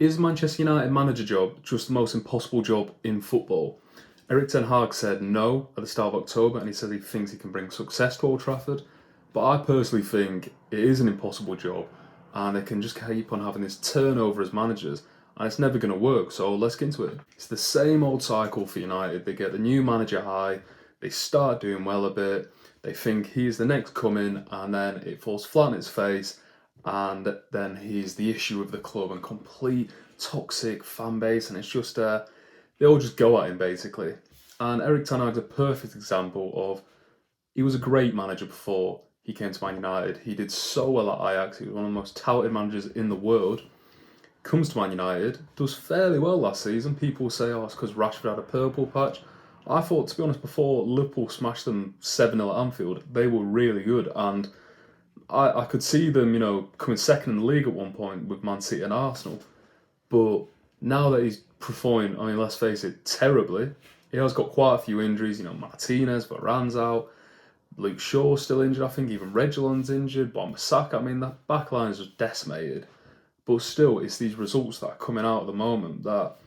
Is Manchester United manager job just the most impossible job in football? Erik Ten Hag said no at the start of October, and he said he thinks he can bring success to Old Trafford. But I personally think it is an impossible job, and they can just keep on having this turnover as managers, and it's never going to work. So let's get into it. It's the same old cycle for United. They get the new manager high, they start doing well a bit, they think he's the next coming, and then it falls flat on its face, and then he's the issue of the club and complete toxic fan base, and it's just they all just go at him basically. And Erik Ten Hag's a perfect example of he was a great manager before he came to Man United. He did so well at Ajax. He was one of the most touted managers in the world. Comes to Man United, does fairly well last season. People say, oh, it's because Rashford had a purple patch. I thought, to be honest, before Liverpool smashed them 7-0 at Anfield, they were really good. And I could see them, coming second in the league at one point with Man City and Arsenal. But now that he's performing, I mean, let's face it, terribly, he has got quite a few injuries. Martinez, Varane's out, Luke Shaw's still injured, I think even Reguilon's injured, Wan-Bissaka, I mean, that back line is just decimated. But still, it's these results that are coming out at the moment that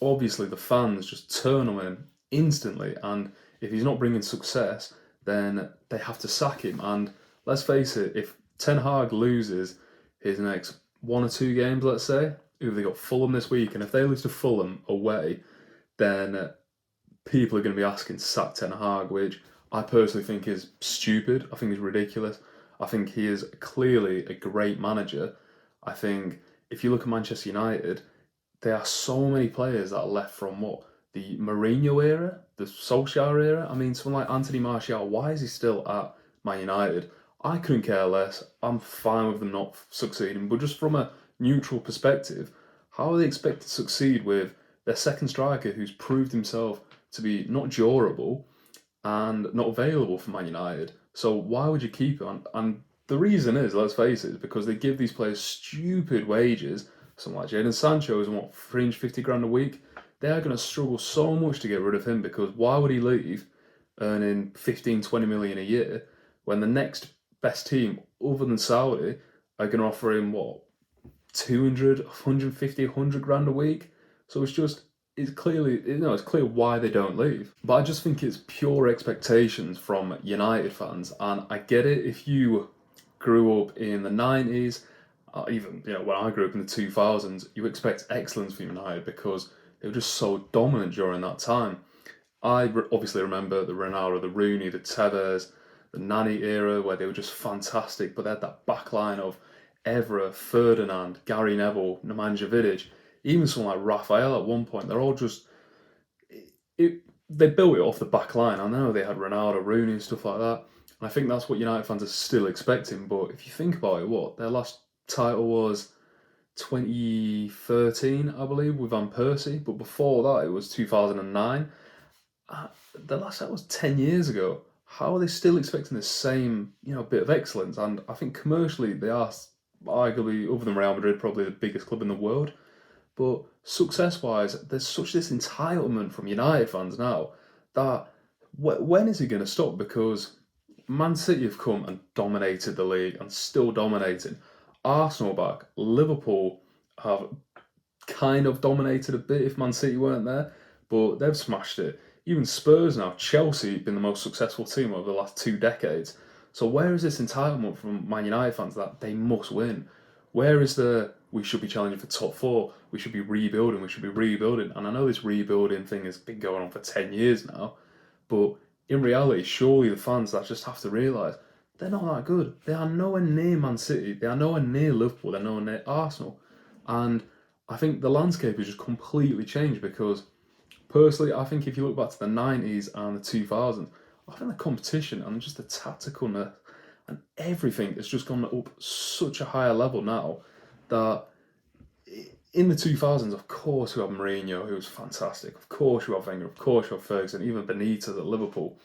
obviously the fans just turn on him instantly. And if he's not bringing success, then they have to sack him. And let's face it, if Ten Hag loses his next 1 or 2 games, let's say, they got Fulham this week, and if they lose to Fulham away, then people are going to be asking to sack Ten Hag, which I personally think is stupid. I think he's ridiculous. I think he is clearly a great manager. I think if you look at Manchester United, there are so many players that are left from the Mourinho era, the Solskjaer era. I mean, someone like Anthony Martial, why is he still at Man United? I couldn't care less. I'm fine with them not succeeding, but just from a neutral perspective, how are they expected to succeed with their second striker who's proved himself to be not durable and not available for Man United? So why would you keep it on? And the reason is, let's face it, is because they give these players stupid wages. Someone like Jason Sancho is 350 grand a week. They are going to struggle so much to get rid of him, because why would he leave earning 15, 20 million a year when the next best team other than Saudi are going to offer him 200, 150, 100 grand a week? So it's clear why they don't leave. But I just think it's pure expectations from United fans, and I get it if you grew up in the 90s, even when I grew up in the 2000s, you expect excellence from United because they were just so dominant during that time. Obviously remember the Ronaldo, the Rooney, the Tevez, the Nani era where they were just fantastic, but they had that backline of Evra, Ferdinand, Gary Neville, Nemanja Vidic, even someone like Raphael at one point. They're all just they built it off the back line. I know they had Ronaldo, Rooney, and stuff like that. And I think that's what United fans are still expecting. But if you think about it, their last title was 2013, I believe, with Van Persie. But before that, it was 2009. The last that was 10 years ago. How are they still expecting the same, bit of excellence? And I think commercially they are arguably, other than Real Madrid, probably the biggest club in the world. But success-wise, there's such this entitlement from United fans now that when is it going to stop? Because Man City have come and dominated the league and still dominating. Arsenal back, Liverpool have kind of dominated a bit if Man City weren't there, but they've smashed it. Even Spurs now, Chelsea have been the most successful team over the last 2 decades. So where is this entitlement from Man United fans that they must win? Where is we should be challenging for top 4, we should be rebuilding. And I know this rebuilding thing has been going on for 10 years now, but in reality, surely the fans that just have to realise they're not that good. They are nowhere near Man City, they are nowhere near Liverpool, they're nowhere near Arsenal. And I think the landscape has just completely changed because, personally, I think if you look back to the 90s and the 2000s, I think the competition and just the tacticalness and everything has just gone up such a higher level now that in the 2000s, of course, you have Mourinho, who was fantastic. Of course, you have Wenger. Of course, you have Ferguson, even Benitez at Liverpool.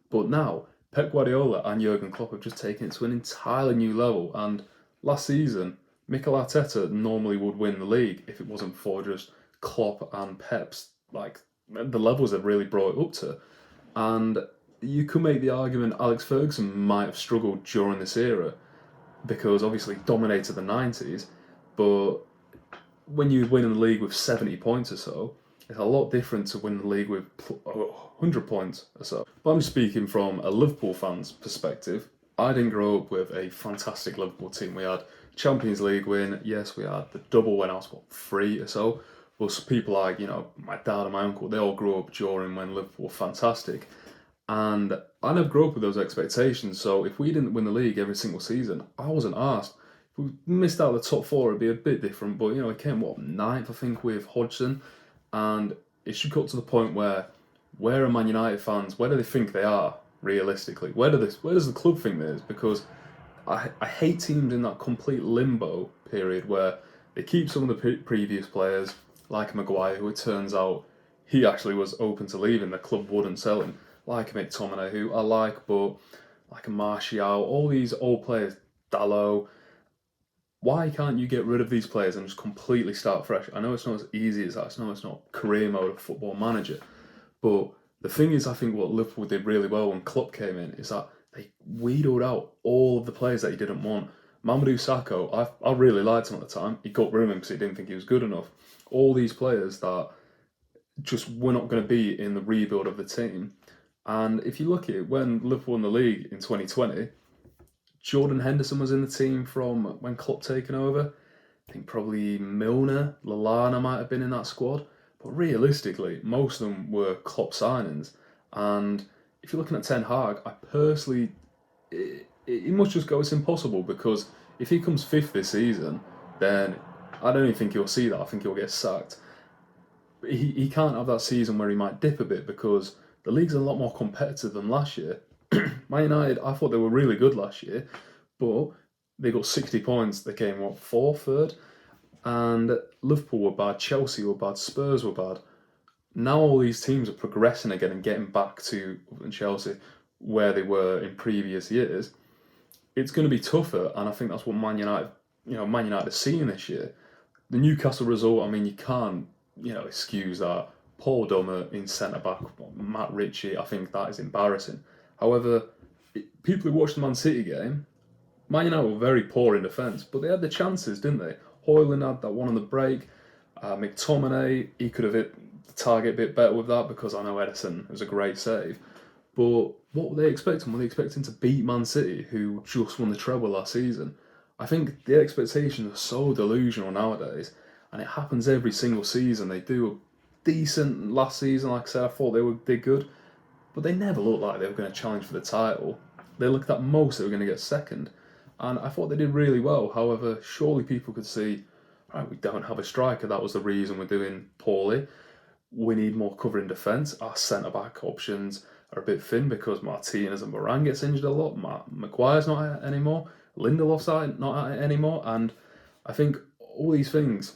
But now, Pep Guardiola and Jurgen Klopp have just taken it to an entirely new level. And last season, Mikel Arteta normally would win the league if it wasn't for just Klopp and Pep's, the levels they've really brought it up to. And you could make the argument Alex Ferguson might have struggled during this era because obviously he dominated the 90s, but when you win in the league with 70 points or so, it's a lot different to winning the league with 100 points or so. But I'm speaking from a Liverpool fan's perspective. I didn't grow up with a fantastic Liverpool team. We had Champions League win. Yes, we had the double when I was, 3 or so. But people like, my dad and my uncle, they all grew up during when Liverpool were fantastic. And I never grew up with those expectations. So if we didn't win the league every single season, I wasn't asked. If we missed out the top 4, it'd be a bit different. But, it came, 9th, I think, with Hodgson. And it should got to the point where are Man United fans, where do they think they are, realistically? Where does the club think there is? Because I hate teams in that complete limbo period where they keep some of the previous players, like Maguire, who it turns out he actually was open to leaving, the club wouldn't sell him, like a McTominay, who I like, but like a Martial, all these old players, Dalot. Why can't you get rid of these players and just completely start fresh? I know it's not as easy as that. I know it's not career mode of Football Manager, but the thing is, I think what Liverpool did really well when Klopp came in is that they weeded out all of the players that he didn't want. Mamadou Sakho, I really liked him at the time. He got rid of him because he didn't think he was good enough. All these players that just were not going to be in the rebuild of the team. And if you look at it, when Liverpool won the league in 2020, Jordan Henderson was in the team from when Klopp taken over. I think probably Milner, Lallana might have been in that squad. But realistically, most of them were Klopp signings. And if you're looking at Ten Hag, I personally, it must just go, it's impossible, because if he comes 5th this season, then I don't even think he'll see that. I think he'll get sacked. But he can't have that season where he might dip a bit, because the league's a lot more competitive than last year. Man United, I thought they were really good last year, but they got 60 points. They came, 4th, 3rd? And Liverpool were bad, Chelsea were bad, Spurs were bad. Now all these teams are progressing again and getting back to Chelsea where they were in previous years. It's going to be tougher, and I think that's what Man United are seeing this year. The Newcastle result, I mean, you can't, excuse that. Paul Dummer in centre back, Matt Ritchie, I think that is embarrassing. However, people who watched the Man City game, Man United were very poor in defence, but they had the chances, didn't they? Hoyland had that one on the break. McTominay, he could have hit the target a bit better with that, because I know Edison was a great save. But what were they expecting? Were they expecting to beat Man City, who just won the treble last season? I think the expectations are so delusional nowadays, and it happens every single season. They do a decent last season, like I said, I thought they did good, but they never looked like they were going to challenge for the title. They looked at most they were going to get second. And I thought they did really well. However, surely people could see, right, we don't have a striker. That was the reason we're doing poorly. We need more cover in defence. Our centre-back options are a bit thin because Martinez and Varane gets injured a lot. Maguire's not at it anymore. Lindelof's not at it anymore. And I think all these things,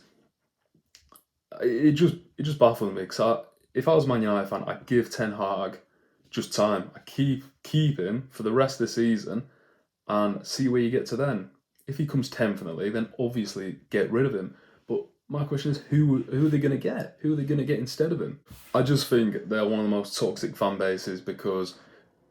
it just baffles me. Because if I was a Man United fan, I'd give Ten Hag just time. I'd keep him for the rest of the season and see where you get to then. If he comes 10th in the league, then obviously get rid of him. But my question is, who are they going to get? Who are they going to get instead of him? I just think they're one of the most toxic fan bases, because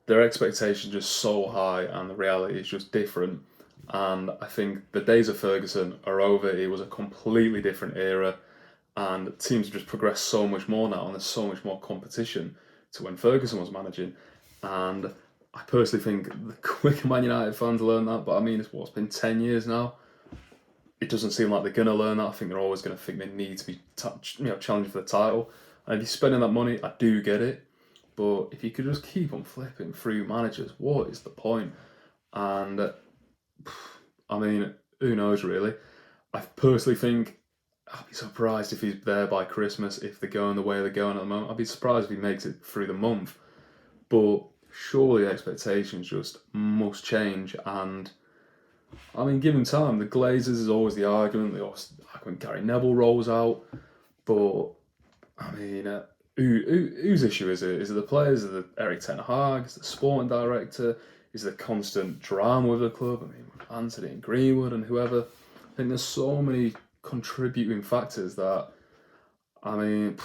their expectations are just so high and the reality is just different. And I think the days of Ferguson are over. It was a completely different era, and teams have just progressed so much more now, and there's so much more competition to when Ferguson was managing. And I personally think the quicker Man United fans learn that, but I mean, it's been 10 years now. It doesn't seem like they're going to learn that. I think they're always going to think they need to be challenging for the title. And if you're spending that money, I do get it. But if you could just keep on flipping through managers, what is the point? And I mean, who knows really? I personally think I'd be surprised if he's there by Christmas, if they're going the way they're going at the moment. I'd be surprised if he makes it through the month. But surely expectations just must change. And I mean, given time, the Glazers is always the argument. They always, like when Gary Neville rolls out. But I mean, whose issue is it? Is it the players? Is it Erik Ten Hag? Is it the sporting director? Is it the constant drama with the club? I mean, Anthony and Greenwood and whoever. I think there's so many contributing factors that, I mean,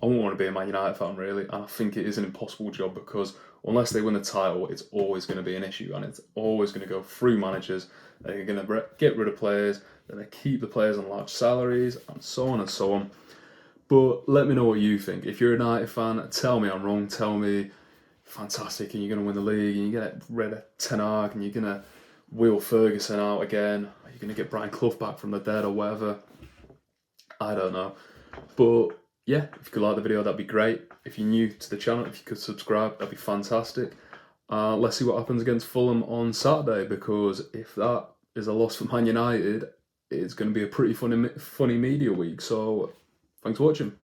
I wouldn't want to be a Man United fan really, and I think it is an impossible job, because unless they win the title, it's always going to be an issue, and it's always going to go through managers. They're going to get rid of players. They're going to keep the players on large salaries, and so on and so on. But let me know what you think. If you're a United fan, tell me I'm wrong. Tell me, fantastic, and you're going to win the league, and you're going to get rid of Ten Hag, and you're going to wheel Ferguson out again. You're going to get Brian Clough back from the dead or whatever. I don't know. But yeah, if you could like the video, that'd be great. If you're new to the channel, if you could subscribe, that'd be fantastic. Let's see what happens against Fulham on Saturday, because if that is a loss for Man United, it's going to be a pretty funny media week. So thanks for watching.